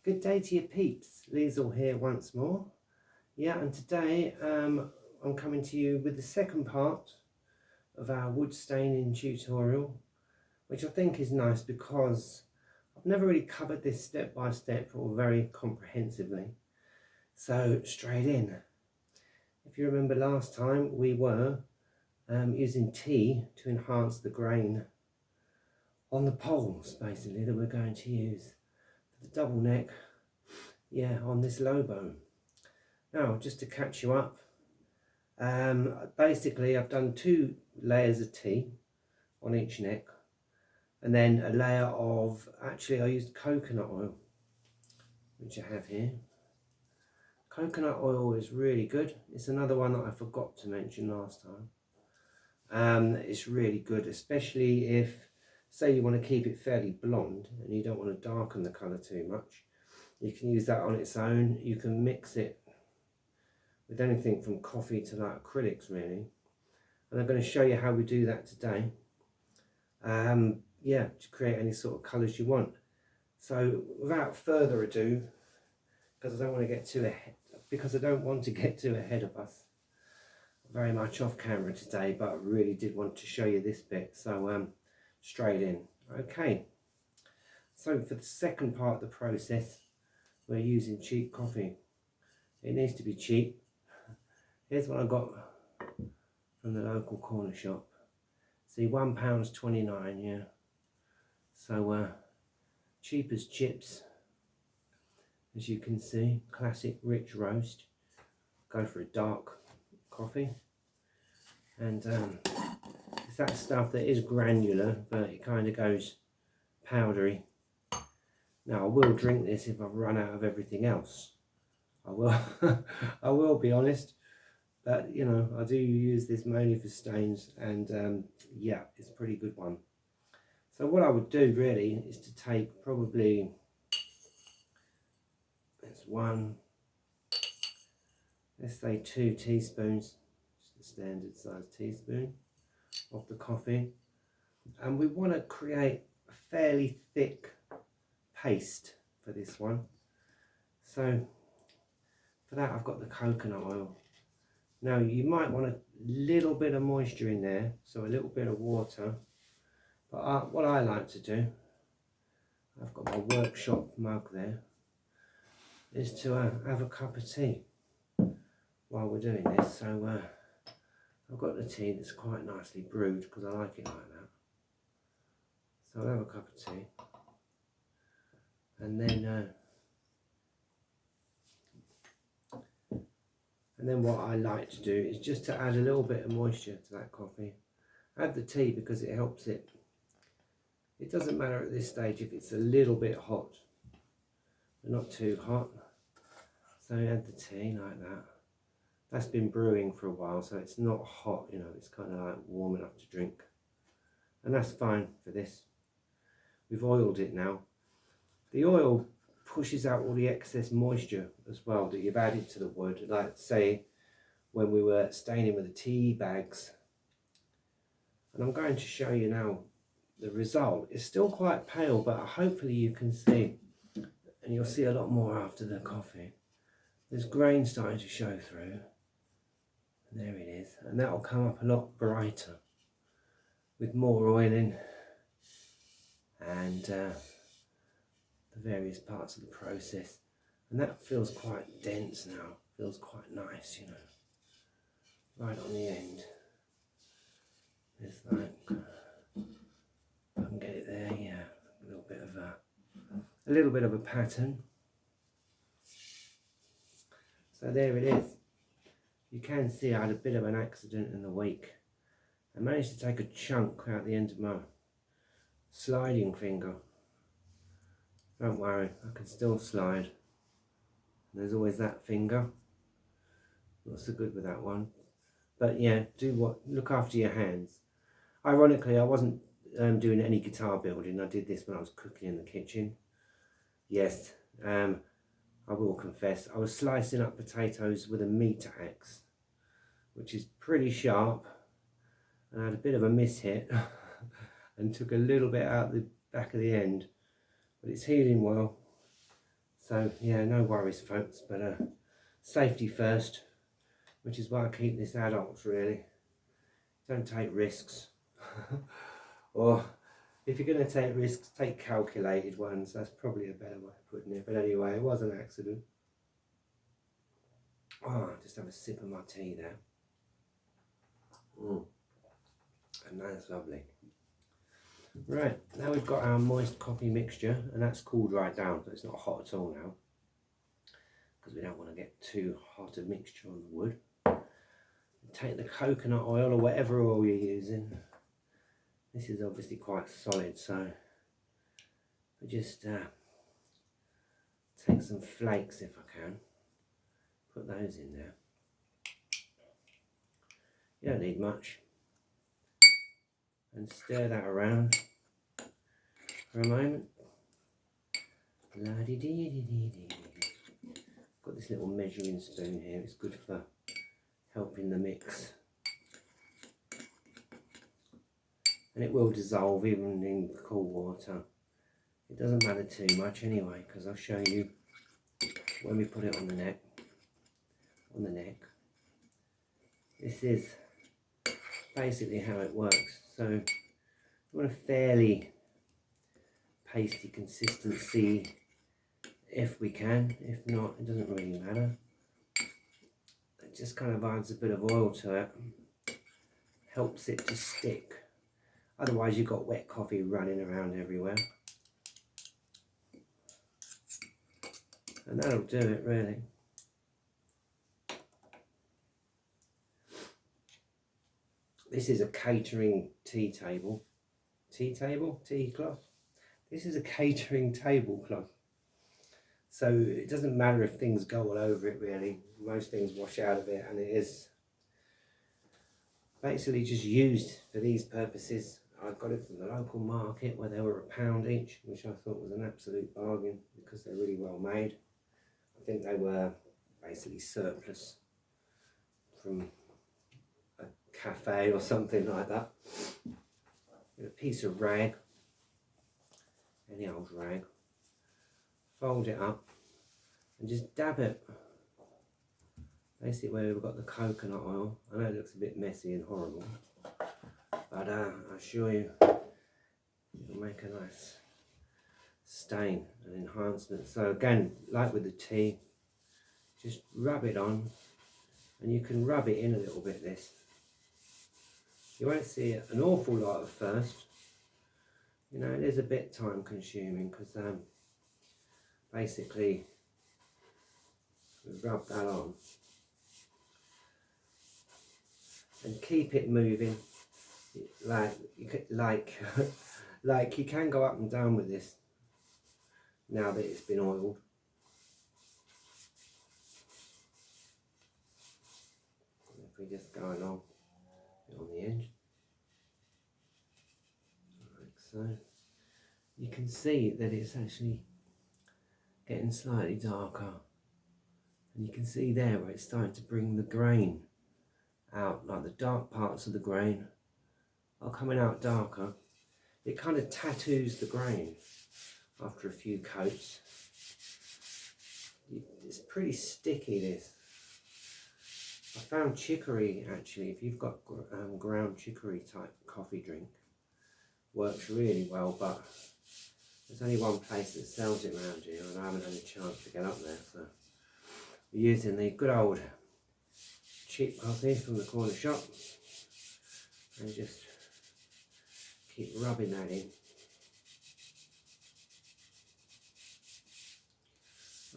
Good day to you peeps, Liesl here once more. Yeah, and today I'm coming to you with the second part of our wood staining tutorial, which I think is nice because I've never really covered this step by step or very comprehensively. So straight in. If you remember last time we were using tea to enhance the grain on the poles basically that we're going to use for the double neck. Yeah, on this low bone. Now, just to catch you up, basically I've done 2 layers of tea on each neck, and then a layer of, actually I used coconut oil, which I have here. Coconut oil is really good. It's another one that I forgot to mention last time. It's really good, especially if, say you want to keep it fairly blonde and you don't want to darken the colour too much. You can use that on its own. You can mix it with anything from coffee to like acrylics really, and I'm going to show you how we do that today. Yeah, to create any sort of colours you want. So without further ado, because I don't want to get too ahead of us very much off camera today, but I really did want to show you this bit, so straight in. Okay, so for the second part of the process, we're using cheap coffee. It needs to be cheap. Here's what I got from the local corner shop. See, £1.29, yeah. So cheap as chips, as you can see. Classic rich roast. Go for a dark coffee, and it's that stuff that is granular, but it kind of goes powdery. Now I will drink this if I've run out of everything else. I will. I will be honest. But you know, I do use this mainly for stains, and yeah, it's a pretty good one. So what I would do really is to take probably, let's say 2 teaspoons, just a standard size teaspoon of the coffee, and we want to create a fairly thick paste for this one. So for that I've got the coconut oil. Now you might want a little bit of moisture in there, so a little bit of water, but what I like to do, I've got my workshop mug there, is to have a cup of tea while we're doing this. So I've got the tea that's quite nicely brewed because I like it like that. So I'll have a cup of tea, and then what I like to do is just to add a little bit of moisture to that coffee. Add the tea because it helps it. It doesn't matter at this stage if it's a little bit hot, but not too hot. So add the tea like that. That's been brewing for a while, so it's not hot, you know, it's kind of like warm enough to drink. And that's fine for this. We've oiled it now. The oil pushes out all the excess moisture as well that you've added to the wood, like say when we were staining with the tea bags. And I'm going to show you now the result. It's still quite pale, but hopefully you can see, and you'll see a lot more after the coffee. There's grain starting to show through, and there it is, and that will come up a lot brighter with more oiling and the various parts of the process. And that feels quite dense now, feels quite nice, you know, right on the end. It's like, if I can get it there, yeah, a little bit of a pattern. So there it is. You can see I had a bit of an accident in the week. I managed to take a chunk out the end of my sliding finger. Don't worry, I can still slide. There's always that finger. Not so good with that one. But yeah, look after your hands. Ironically, I wasn't doing any guitar building. I did this when I was cooking in the kitchen. Yes, I will confess, I was slicing up potatoes with a meat axe, which is pretty sharp, and I had a bit of a mishit and took a little bit out the back of the end, but it's healing well, So yeah, no worries folks, but safety first, which is why I keep this adults really. Don't take risks. Or if you're going to take risks, take calculated ones. That's probably a better way of putting it. But anyway, it was an accident. Oh, just have a sip of my tea there. And that's lovely. Right, now we've got our moist coffee mixture, and that's cooled right down, so it's not hot at all now, because we don't want to get too hot a mixture on the wood. Take the coconut oil or whatever oil you're using. This is obviously quite solid, so I just take some flakes if I can, put those in there. You don't need much. And stir that around for a moment. Got this little measuring spoon here, it's good for helping the mix. And it will dissolve even in cool water. It doesn't matter too much anyway, because I'll show you when we put it on the neck. This is basically how it works. So you want a fairly pasty consistency if we can. If not, it doesn't really matter. It just kind of adds a bit of oil to it, helps it to stick. Otherwise you've got wet coffee running around everywhere. And that'll do it really. This is a catering tea table. Tea table? Tea cloth? This is a catering tablecloth. So it doesn't matter if things go all over it really. Most things wash out of it, and it is basically just used for these purposes. I got it from the local market where they were £1 each, which I thought was an absolute bargain because they're really well made. I think they were basically surplus from a cafe or something like that. Get a piece of rag, any old rag, fold it up and just dab it. Basically where we've got the coconut oil. I know it looks a bit messy and horrible, but I assure you it'll make a nice stain and enhancement. So again, like with the tea, just rub it on, and you can rub it in a little bit. This, you won't see an awful lot at first, you know, it is a bit time consuming because basically we rub that on and keep it moving like you can go up and down with this now that it's been oiled. If we just go along on the edge like so, you can see that it's actually getting slightly darker, and you can see there where it's starting to bring the grain out, like the dark parts of the grain are coming out darker. It kind of tattoos the grain after a few coats. It's pretty sticky, this. I found chicory actually, if you've got ground chicory type coffee drink, works really well, but there's only one place that sells it around here and I haven't had a chance to get up there, so we're using the good old cheap coffee from the corner shop and just keep rubbing that in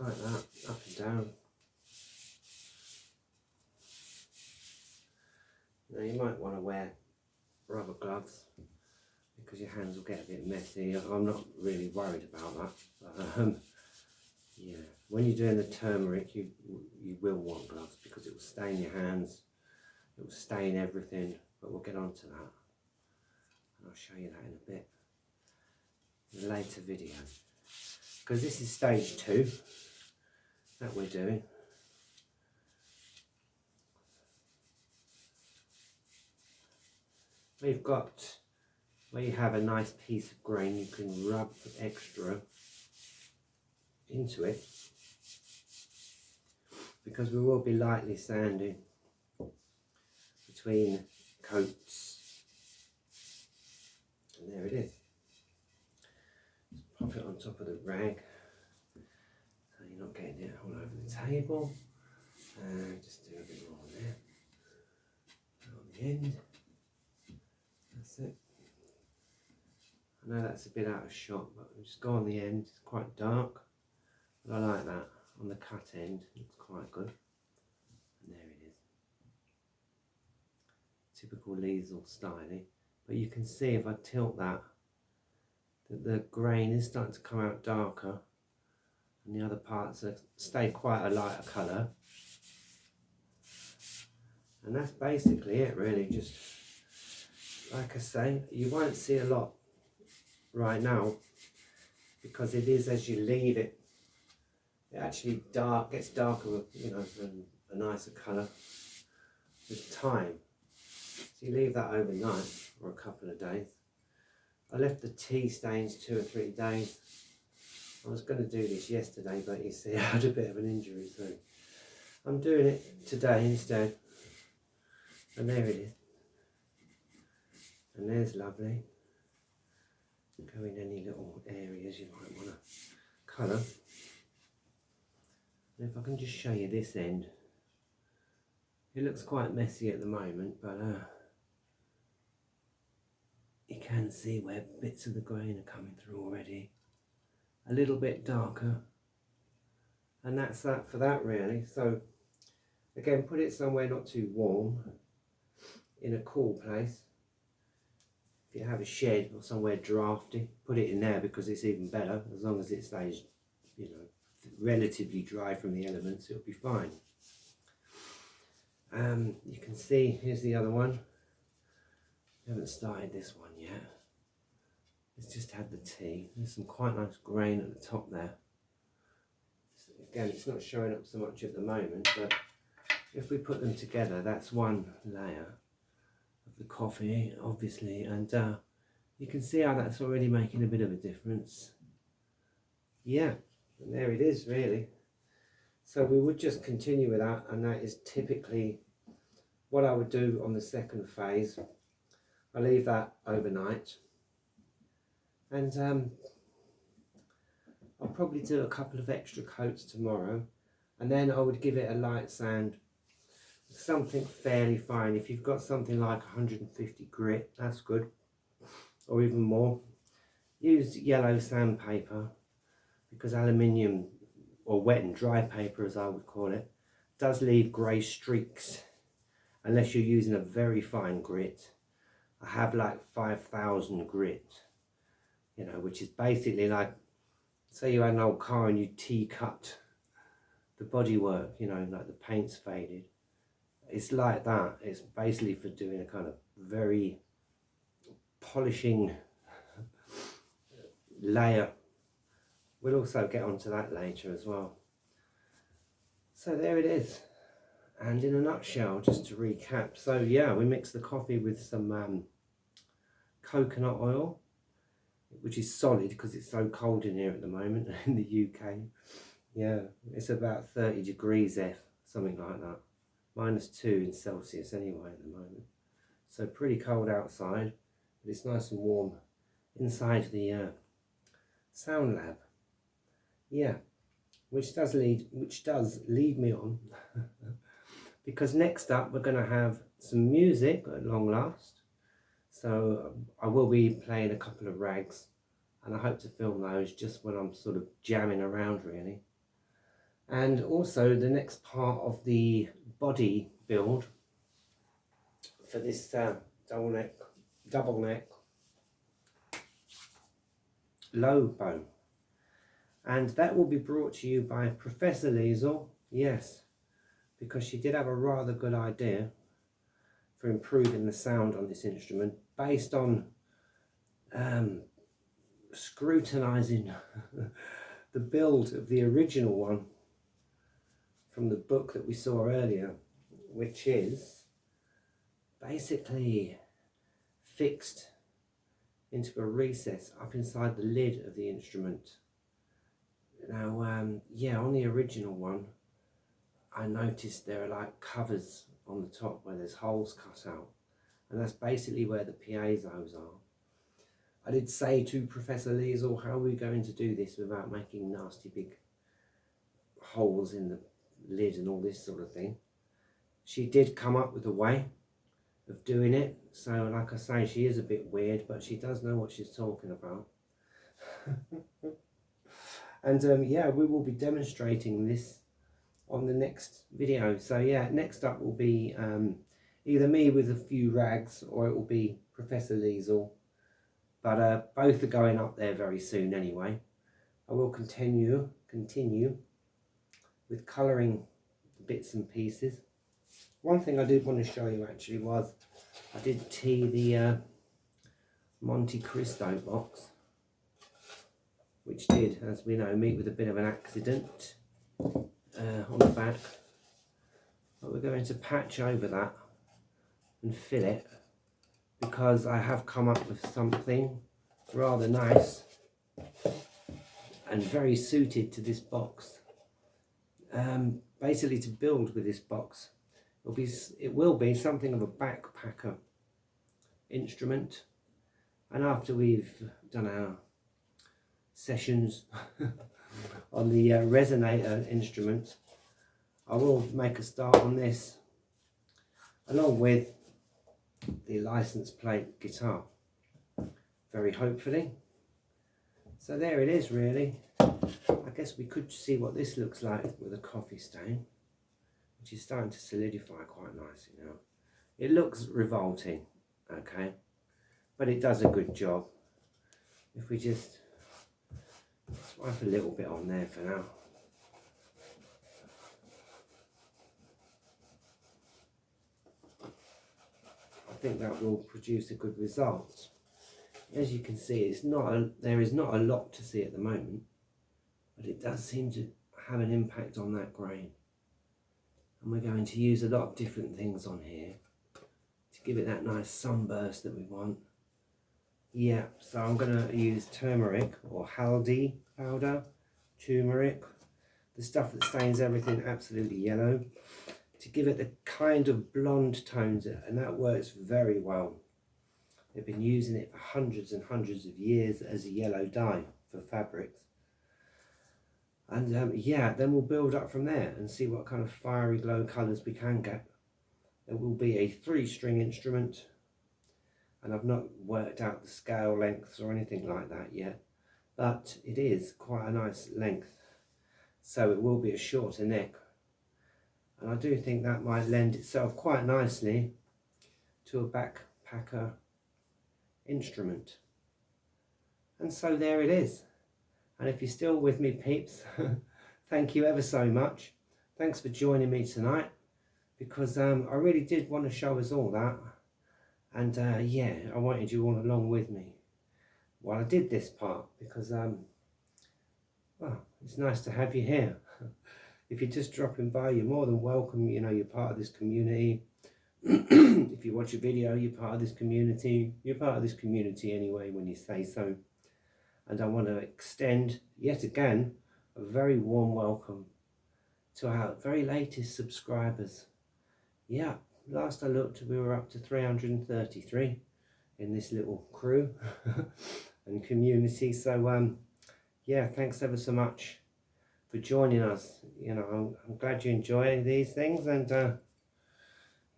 like that, up and down. Now you might want to wear rubber gloves because your hands will get a bit messy. I'm not really worried about that, but yeah, when you're doing the turmeric you will want gloves because it will stain your hands, it will stain everything, but we'll get on to that and I'll show you that in a bit in a later video, because this is stage 2 that we're doing. We've got where you have a nice piece of grain, you can rub extra into it because we will be lightly sanding between coats. And there it is. Just pop it on top of the rag so you're not getting it all over the table. And just do a bit more there. On the end. That's it. I know that's a bit out of shot, but we'll just go on the end. It's quite dark, but I like that. On the cut end, it looks quite good. And there it is. Typical Liesel styling. But you can see if I tilt that the grain is starting to come out darker, and the other parts have stayed quite a lighter colour. And that's basically it, really. Just like I say, you won't see a lot right now because it is, as you leave it, it actually gets darker, you know, and a nicer colour with time. So you leave that overnight or a couple of days. I left the tea stains 2 or 3 days. I was going to do this yesterday, but you see I had a bit of an injury, so I'm doing it today instead. And there it is. And there's lovely. Go in any little areas you might want to colour. And if I can just show you this end. It looks quite messy at the moment, but you can see where bits of the grain are coming through already. A little bit darker. And that's that for that, really. So again, put it somewhere not too warm, in a cool place. If you have a shed or somewhere drafty, put it in there because it's even better. As long as it stays, you know, relatively dry from the elements, it'll be fine. You can see, here's the other one. I haven't started this one yet. It's just had the tea. There's some quite nice grain at the top there. Again, it's not showing up so much at the moment, but if we put them together, that's one layer of the coffee, obviously, and you can see how that's already making a bit of a difference. Yeah, and there it is, really. So we would just continue with that, and that is typically what I would do on the second phase. I leave that overnight, and I'll probably do a couple of extra coats tomorrow, and then I would give it a light sand, something fairly fine. If you've got something like 150 grit, that's good, or even more. Use yellow sandpaper, because aluminium, or wet and dry paper as I would call it, does leave grey streaks unless you're using a very fine grit. I have like 5,000 grit, you know, which is basically like, say you had an old car and you cut the bodywork, you know, like the paint's faded. It's like that. It's basically for doing a kind of very polishing layer. We'll also get onto that later as well. So there it is. And in a nutshell, just to recap, so yeah, we mix the coffee with some coconut oil, which is solid because it's so cold in here at the moment in the UK. Yeah, it's about 30 degrees F, something like that. -2 in Celsius anyway at the moment. So pretty cold outside, but it's nice and warm inside the sound lab. Yeah, which does lead me on because next up we're going to have some music at long last. So I will be playing a couple of rags, and I hope to film those just when I'm sort of jamming around, really. And also the next part of the body build for this double neck low bow, and that will be brought to you by Professor Liesel. Yes, because she did have a rather good idea for improving the sound on this instrument based on scrutinizing the build of the original one from the book that we saw earlier, which is basically fixed into a recess up inside the lid of the instrument. Now, yeah, on the original one, I noticed there are like covers on the top where there's holes cut out, and that's basically where the piezos are. I did say to Professor Liesel, how are we going to do this without making nasty big holes in the lid and all this sort of thing. She did come up with a way of doing it, so like I say, she is a bit weird, but she does know what she's talking about. And yeah, we will be demonstrating this on the next video. So yeah, next up will be either me with a few rags, or it will be Professor Liesel, but both are going up there very soon anyway. I will continue with colouring bits and pieces. One thing I did want to show you actually was I did tea the Monte Cristo box, which did, as we know, meet with a bit of an accident on the back. But we're going to patch over that and fill it, because I have come up with something rather nice and very suited to this box. Basically, to build with this box, it will be something of a backpacker instrument. And after we've done our sessions on the resonator instrument, I will make a start on this, along with the license plate guitar, very hopefully. So there it is, really. I guess we could see what this looks like with a coffee stain, which is starting to solidify quite nicely now. It looks revolting, okay, but it does a good job. If we just swipe a little bit on there for now. I think that will produce a good result. As you can see, there is not a lot to see at the moment, but it does seem to have an impact on that grain. And we're going to use a lot of different things on here to give it that nice sunburst that we want. Yeah, so I'm going to use turmeric or haldi powder, turmeric, the stuff that stains everything absolutely yellow, to give it the kind of blonde tones, and that works very well. They've been using it for hundreds and hundreds of years as a yellow dye for fabrics. And yeah, then we'll build up from there and see what kind of fiery glow colours we can get. It will be a 3-string instrument, and I've not worked out the scale lengths or anything like that yet, but it is quite a nice length, so it will be a shorter neck. And I do think that might lend itself quite nicely to a backpacker instrument. And so there it is. And if you're still with me, peeps, thank you ever so much. Thanks for joining me tonight, because I really did want to show us all that. And yeah, I wanted you all along with me while I did this part, because well, it's nice to have you here. If you're just dropping by, you're more than welcome. You know, you're part of this community. If you watch a video, you're part of this community. You're part of this community anyway when you say so. And I want to extend, yet again, a very warm welcome to our very latest subscribers. Yeah, last I looked, we were up to 333 in this little crew and community. So yeah, thanks ever so much for joining us. You know, I'm glad you enjoy these things, and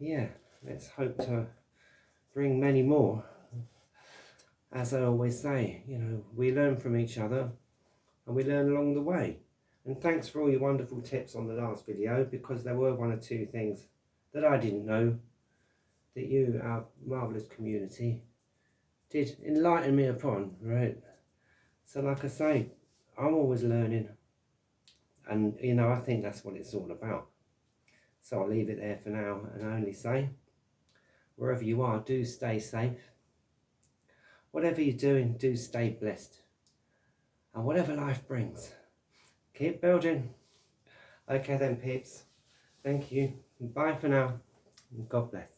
yeah, let's hope to bring many more. As I always say, you know, we learn from each other and we learn along the way. And thanks for all your wonderful tips on the last video, because there were 1 or 2 things that I didn't know that you, our marvellous community, did enlighten me upon, right? So like I say, I'm always learning, and you know, I think that's what it's all about. So I'll leave it there for now, and I only say, wherever you are, do stay safe. Whatever you're doing, do stay blessed. And whatever life brings, keep building. Okay then, peeps. Thank you. Bye for now. God bless.